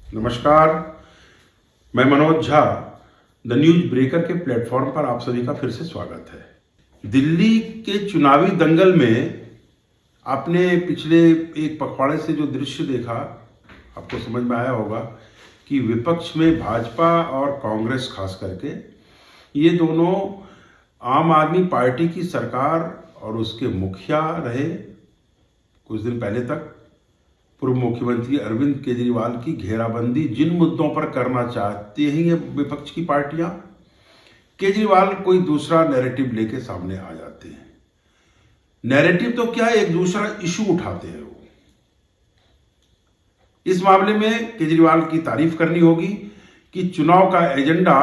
नमस्कार, मैं Manoj Jha the news breaker के प्लेटफॉर्म पर आप सभी का फिर से स्वागत है। दिल्ली के चुनावी दंगल में आपने पिछले एक पखवाड़े से जो दृश्य देखा, आपको समझ में आया होगा कि विपक्ष में भाजपा और कांग्रेस खास करके ये दोनों आम आदमी पार्टी की सरकार और उसके मुखिया रहे कुछ दिन पहले तक पूर्व मुख्यमंत्री अरविंद केजरीवाल की घेराबंदी जिन मुद्दों पर करना चाहते हैं ये विपक्ष की पार्टियां, केजरीवाल कोई दूसरा नैरेटिव लेके सामने आ जाते हैं। नैरेटिव तो क्या, एक दूसरा इशू उठाते हैं वो। इस मामले में केजरीवाल की तारीफ करनी होगी कि चुनाव का एजेंडा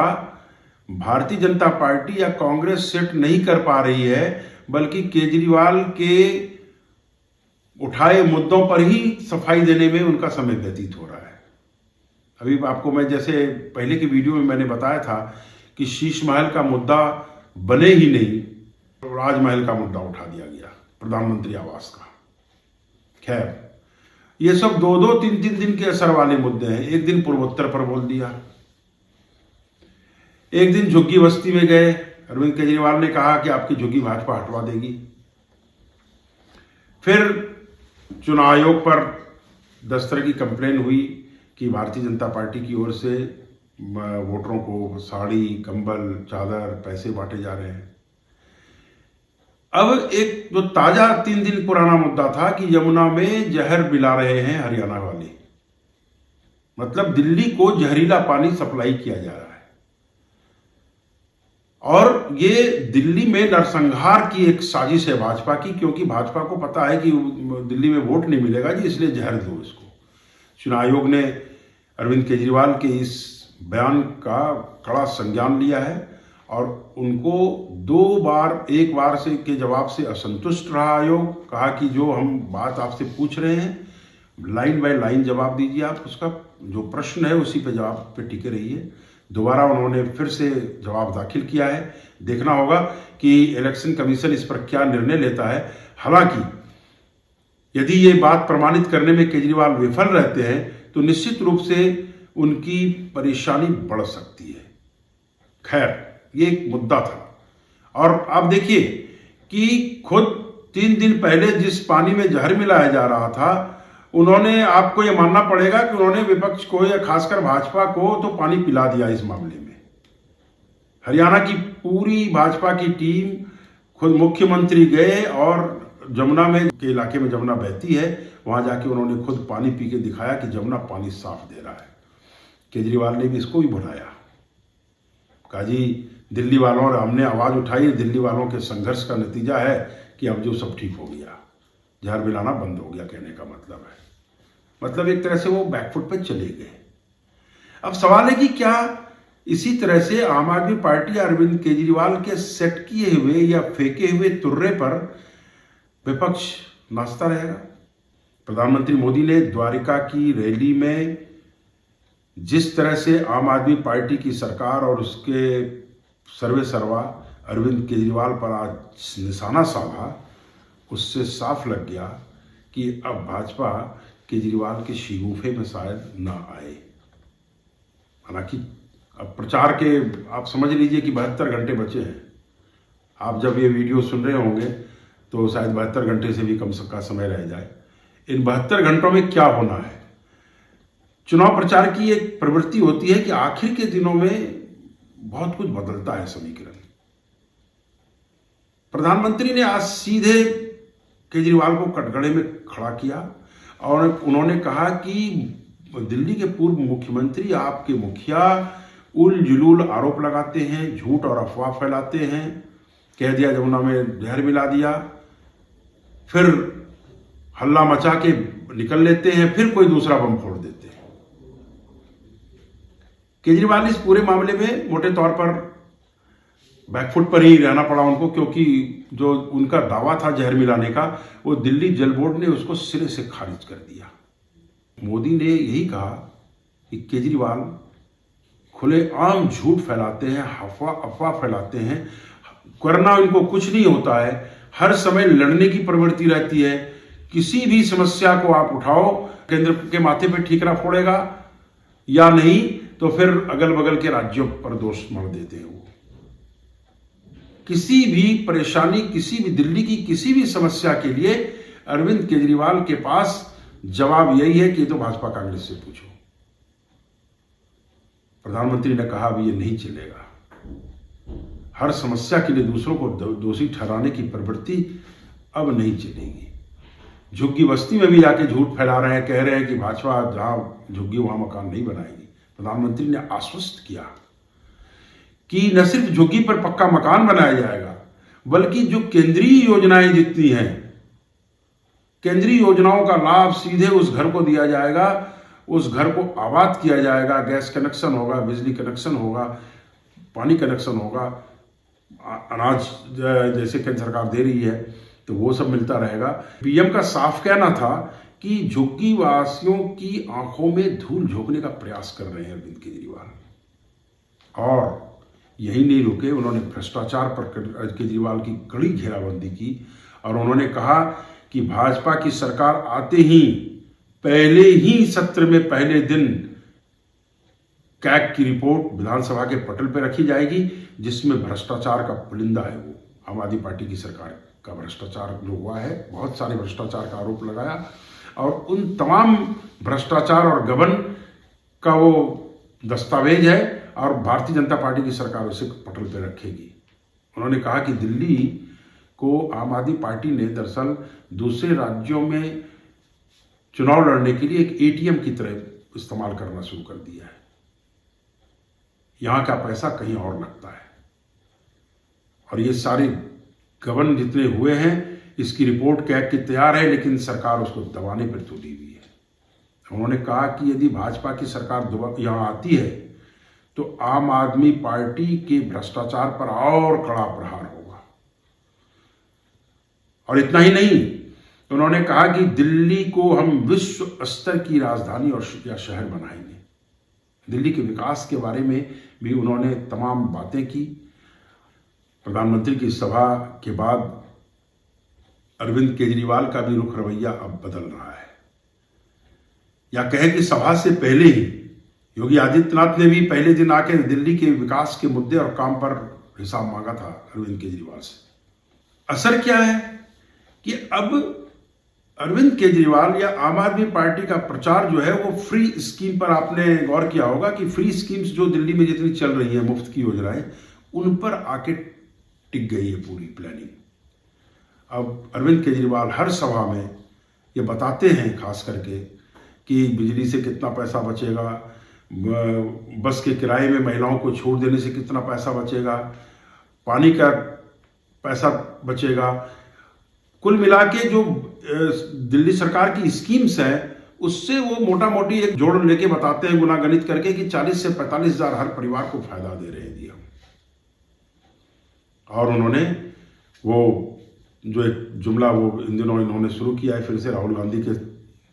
भारतीय जनता पार्टी या कांग्रेस सेट नहीं कर पा रही है, बल्कि केजरीवाल के उठाए मुद्दों पर ही सफाई देने में उनका समय व्यतीत हो रहा है। अभी आपको मैं जैसे पहले की वीडियो में मैंने बताया था कि शीश महल का मुद्दा बने ही नहीं, राजमहल का मुद्दा उठा दिया गया, प्रधानमंत्री आवास का। खैर, ये सब दो दो तीन तीन दिन के असर वाले मुद्दे हैं। एक दिन पूर्वोत्तर पर बोल दिया, एक दिन झुग्गी बस्ती में गए, अरविंद केजरीवाल ने कहा कि आपकी झुग्गी भाजपा हटवा देगी। फिर चुनाव आयोग पर 10 तरह की कंप्लेन हुई कि भारतीय जनता पार्टी की ओर से वोटरों को साड़ी, कंबल, चादर, पैसे बांटे जा रहे हैं। अब एक जो ताजा 3 दिन पुराना मुद्दा था कि यमुना में जहर मिला रहे हैं हरियाणा वाले, मतलब दिल्ली को जहरीला पानी सप्लाई किया जा रहा है। और ये दिल्ली में नरसंहार की एक साजिश है भाजपा की, क्योंकि भाजपा को पता है कि दिल्ली में वोट नहीं मिलेगा जी, इसलिए जहर दो इसको। चुनाव आयोग ने अरविंद केजरीवाल के इस बयान का कड़ा संज्ञान लिया है और उनको 2 बार, एक बार से के जवाब से असंतुष्ट रहा आयोग। कहा कि जो हम बात आपसे पूछ रहे हैं लाइन बाय लाइन जवाब दीजिए, आप उसका जो प्रश्न है उसी पे जवाब पे टिके रहिए। दोबारा उन्होंने फिर से जवाब दाखिल किया है। देखना होगा कि इलेक्शन कमीशन इस पर क्या निर्णय लेता है। हालांकि यदि ये बात प्रमाणित करने में केजरीवाल विफल रहते हैं तो निश्चित रूप से उनकी परेशानी बढ़ सकती है। खैर, ये एक मुद्दा था। और आप देखिए कि खुद 3 दिन पहले जिस पानी में जहर मिलाया जा रहा था, उन्होंने, आपको यह मानना पड़ेगा कि उन्होंने विपक्ष को या खासकर भाजपा को तो पानी पिला दिया इस मामले में। हरियाणा की पूरी भाजपा की टीम, खुद मुख्यमंत्री गए और जमुना में के इलाके में जमुना बहती है, वहां जाके उन्होंने खुद पानी पी के दिखाया कि जमुना पानी साफ दे रहा है। केजरीवाल ने भी इसको भी भुनाया, कहा जी दिल्ली वालों और हमने आवाज उठाई, दिल्ली वालों के संघर्ष का नतीजा है कि अब जो सब ठीक हो गया, जहर मिलाना बंद हो गया। कहने का मतलब है, मतलब एक तरह से वो बैकफुट पे चले गए। अब सवाल है कि क्या इसी तरह से आम आदमी पार्टी अरविंद केजरीवाल के सेट किए हुए या फेंके हुए तुर्रे पर विपक्ष नाचता रहेगा? प्रधानमंत्री मोदी ने द्वारिका की रैली में जिस तरह से आम आदमी पार्टी की सरकार और उसके सर्वे सर्वा अरविंद केजरीवाल पर आज निशाना साधा, उससे साफ लग गया कि अब भाजपा केजरीवाल के शिगुफे में शायद ना आए। हालांकि अब प्रचार के आप समझ लीजिए कि 72 घंटे बचे हैं। आप जब ये वीडियो सुन रहे होंगे तो शायद 72 घंटे से भी कम का समय रह जाए। इन 72 घंटों में क्या होना है? चुनाव प्रचार की एक प्रवृत्ति होती है कि आखिर के दिनों में बहुत कुछ बदलता है समीकरण। प्रधानमंत्री ने आज सीधे केजरीवाल को कटघरे में खड़ा किया और उन्होंने कहा कि दिल्ली के पूर्व मुख्यमंत्री, आपके मुखिया उल जुलूल आरोप लगाते हैं, झूठ और अफवाह फैलाते हैं। कह दिया जमुना में जहर मिला दिया, फिर हल्ला मचा के निकल लेते हैं, फिर कोई दूसरा बम फोड़ देते हैं। केजरीवाल इस पूरे मामले में मोटे तौर पर बैकफुट पर ही रहना पड़ा उनको, क्योंकि जो उनका दावा था जहर मिलाने का, वो दिल्ली जल बोर्ड ने उसको सिरे से खारिज कर दिया। मोदी ने यही कहा कि केजरीवाल खुलेआम झूठ फैलाते हैं, अफवाह फैलाते हैं, करना इनको कुछ नहीं होता है, हर समय लड़ने की प्रवृत्ति रहती है, किसी भी समस्या को आप उठाओ केंद्र के माथे पे ठीकरा फोड़ेगा, या नहीं तो फिर अगल बगल के राज्यों पर दोष मढ़ देते हैं। वो किसी भी परेशानी, किसी भी दिल्ली की किसी भी समस्या के लिए अरविंद केजरीवाल के पास जवाब यही है कि तो भाजपा कांग्रेस से पूछो। प्रधानमंत्री ने कहा अभी ये नहीं चलेगा। हर समस्या के लिए दूसरों को दोषी ठहराने की प्रवृत्ति अब नहीं चलेगी। झुग्गी बस्ती में भी जाके झूठ फैला रहे हैं, कह रहे हैं कि भाजपा जहां झुग्गी वहां मकान नहीं बनाएगी। प्रधानमंत्री ने आश्वस्त किया कि न सिर्फ झुग्गी पर पक्का मकान बनाया जाएगा, बल्कि जो केंद्रीय योजनाएं जितनी हैं, केंद्रीय योजनाओं का लाभ सीधे उस घर को दिया जाएगा, उस घर को आबाद किया जाएगा। गैस कनेक्शन होगा, बिजली कनेक्शन होगा, पानी कनेक्शन होगा, अनाज जैसे केंद्र सरकार दे रही है तो वो सब मिलता रहेगा। पीएम का साफ कहना था कि झुग्गी वासियों की आंखों में धूल झोंकने का प्रयास कर रहे हैं अरविंद केजरीवाल। और यही नहीं रुके, उन्होंने भ्रष्टाचार पर केजरीवाल की कड़ी घेराबंदी की और उन्होंने कहा कि भाजपा की सरकार आते ही पहले ही सत्र में पहले दिन कैग की रिपोर्ट विधानसभा के पटल पर रखी जाएगी, जिसमें भ्रष्टाचार का पुलिंदा है। वो आम आदमी पार्टी की सरकार का भ्रष्टाचार जो हुआ है, बहुत सारे भ्रष्टाचार का आरोप लगाया और उन तमाम भ्रष्टाचार और गबन का वो दस्तावेज है और भारतीय जनता पार्टी की सरकार उसे पटल पर रखेगी। उन्होंने कहा कि दिल्ली को आम आदमी पार्टी ने दरअसल दूसरे राज्यों में चुनाव लड़ने के लिए एक एटीएम की तरह इस्तेमाल करना शुरू कर दिया है। यहां का पैसा कहीं और लगता है और ये सारे गबन जितने हुए हैं इसकी रिपोर्ट कैग की तैयार है, लेकिन सरकार उसको दबाने पर तुली हुई है। उन्होंने कहा कि यदि भाजपा की सरकार यहां आती है तो आम आदमी पार्टी के भ्रष्टाचार पर और कड़ा प्रहार होगा। और इतना ही नहीं, उन्होंने कहा कि दिल्ली को हम विश्व स्तर की राजधानी और या शहर बनाएंगे। दिल्ली के विकास के बारे में भी उन्होंने तमाम बातें की। प्रधानमंत्री की सभा के बाद अरविंद केजरीवाल का भी रुख रवैया अब बदल रहा है, या कहें कि सभा से पहले ही योगी आदित्यनाथ ने भी पहले दिन आके दिल्ली के विकास के मुद्दे और काम पर हिसाब मांगा था अरविंद केजरीवाल से। असर क्या है कि अब अरविंद केजरीवाल या आम आदमी पार्टी का प्रचार जो है वो फ्री स्कीम पर, आपने गौर किया होगा कि फ्री स्कीम्स जो दिल्ली में जितनी चल रही है, मुफ्त की योजनाएं, उन पर आके टिक गई है पूरी प्लानिंग। अब अरविंद केजरीवाल हर सभा में ये बताते हैं खास करके कि बिजली से कितना पैसा बचेगा, बस के किराए में महिलाओं को छूट देने से कितना पैसा बचेगा, पानी का पैसा बचेगा। कुल मिला के जो दिल्ली सरकार की स्कीम्स हैं उससे वो मोटा मोटी एक जोड़ लेके बताते हैं, गुना गणित करके, कि 40 से 45 हजार हर परिवार को फायदा दे रहे हैं हम। और उन्होंने वो जो एक जुमला वो इन दिनों इन्होंने शुरू किया है फिर से राहुल गांधी के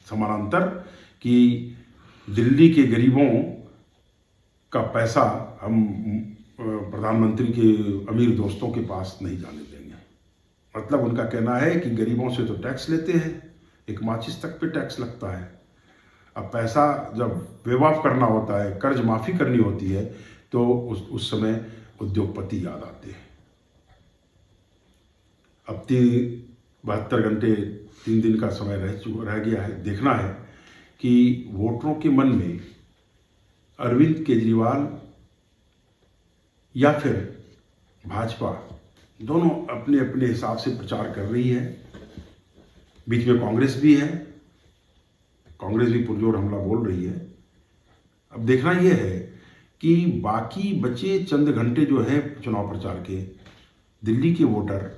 समानांतर, कि दिल्ली के गरीबों का पैसा हम प्रधानमंत्री के अमीर दोस्तों के पास नहीं जाने देंगे। मतलब उनका कहना है कि गरीबों से तो टैक्स लेते हैं, एक माचिस तक पे टैक्स लगता है। अब पैसा जब वेव ऑफ करना होता है, कर्ज माफी करनी होती है, तो उस समय उद्योगपति याद आते हैं। अब 72 घंटे 3 दिन का समय रह गया है। देखना है कि वोटरों के मन में अरविंद केजरीवाल या फिर भाजपा, दोनों अपने अपने हिसाब से प्रचार कर रही है। बीच में कांग्रेस भी है, कांग्रेस भी पुरजोर हमला बोल रही है। अब देखना यह है कि बाकी बचे चंद घंटे जो है चुनाव प्रचार के, दिल्ली के वोटर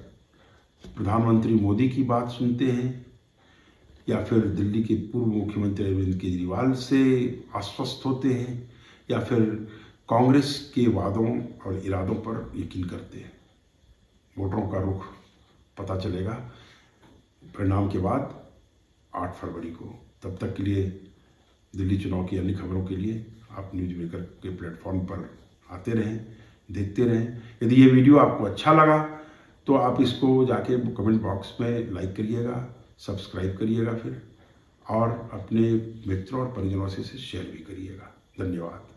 प्रधानमंत्री मोदी की बात सुनते हैं या फिर दिल्ली के पूर्व मुख्यमंत्री अरविंद केजरीवाल से आश्वस्त होते हैं या फिर कांग्रेस के वादों और इरादों पर यकीन करते हैं। वोटरों का रुख पता चलेगा परिणाम के बाद 8 फरवरी को। तब तक के लिए दिल्ली चुनाव की अन्य खबरों के लिए आप न्यूज मेकर के प्लेटफॉर्म पर आते रहें, देखते रहें। यदि ये वीडियो आपको अच्छा लगा तो आप इसको जाके कमेंट बॉक्स में लाइक करिएगा, सब्सक्राइब करिएगा फिर, और अपने मित्रों और परिजनों से शेयर भी करिएगा। धन्यवाद।